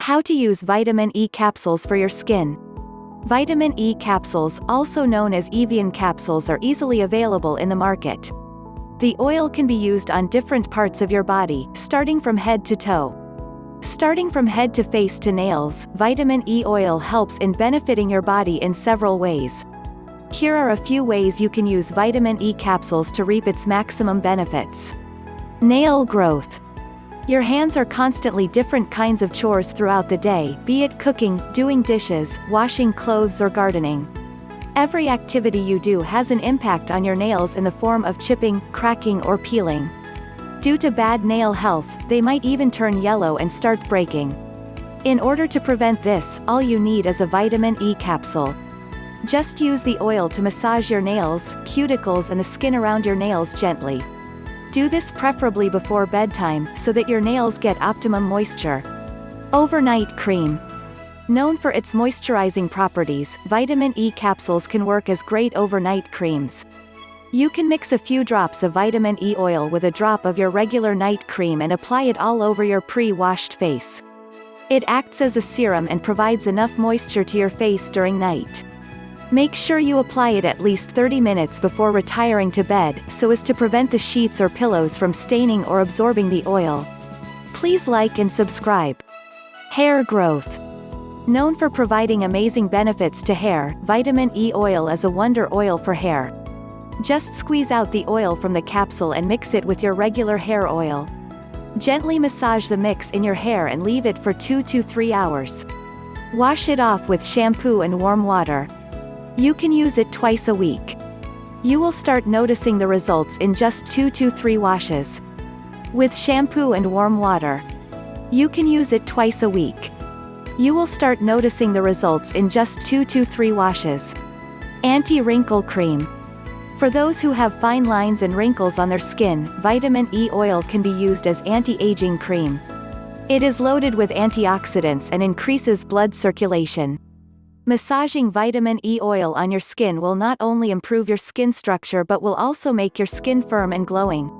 How to use vitamin E capsules for your skin. Vitamin E capsules, also known as Evian capsules, are easily available in the market. The oil can be used on different parts of your body, starting from head to toe. Starting from head to face to nails, vitamin E oil helps in benefiting your body in several ways. Here are a few ways you can use vitamin E capsules to reap its maximum benefits. Nail growth. Your hands are constantly different kinds of chores throughout the day, be it cooking, doing dishes, washing clothes or gardening. Every activity you do has an impact on your nails in the form of chipping, cracking or peeling. Due to bad nail health, they might even turn yellow and start breaking. In order to prevent this, all you need is a vitamin E capsule. Just use the oil to massage your nails, cuticles and the skin around your nails gently. Do this preferably before bedtime, so that your nails get optimum moisture. Overnight cream. Known for its moisturizing properties, vitamin E capsules can work as great overnight creams. You can mix a few drops of vitamin E oil with a drop of your regular night cream and apply it all over your pre-washed face. It acts as a serum and provides enough moisture to your face during night. Make sure you apply it at least 30 minutes before retiring to bed, so as to prevent the sheets or pillows from staining or absorbing the oil. Please like and subscribe. Hair growth. Known for providing amazing benefits to hair, vitamin E oil is a wonder oil for hair. Just squeeze out the oil from the capsule and mix it with your regular hair oil. Gently massage the mix in your hair and leave it for 2 to 3 hours. Wash it off with shampoo and warm water. You can use it twice a week. You will start noticing the results in just 2 to 3 washes. With shampoo and warm water. You can use it twice a week. You will start noticing the results in just 2 to 3 washes. Anti-wrinkle cream. For those who have fine lines and wrinkles on their skin, vitamin E oil can be used as anti-aging cream. It is loaded with antioxidants and increases blood circulation. Massaging vitamin E oil on your skin will not only improve your skin structure but will also make your skin firm and glowing.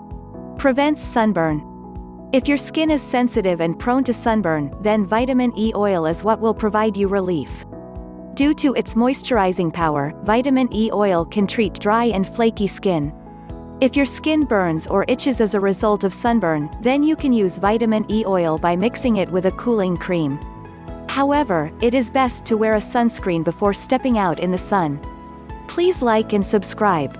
Prevents sunburn. If your skin is sensitive and prone to sunburn, then vitamin E oil is what will provide you relief. Due to its moisturizing power, vitamin E oil can treat dry and flaky skin. If your skin burns or itches as a result of sunburn, then you can use vitamin E oil by mixing it with a cooling cream. However, it is best to wear a sunscreen before stepping out in the sun. Please like and subscribe.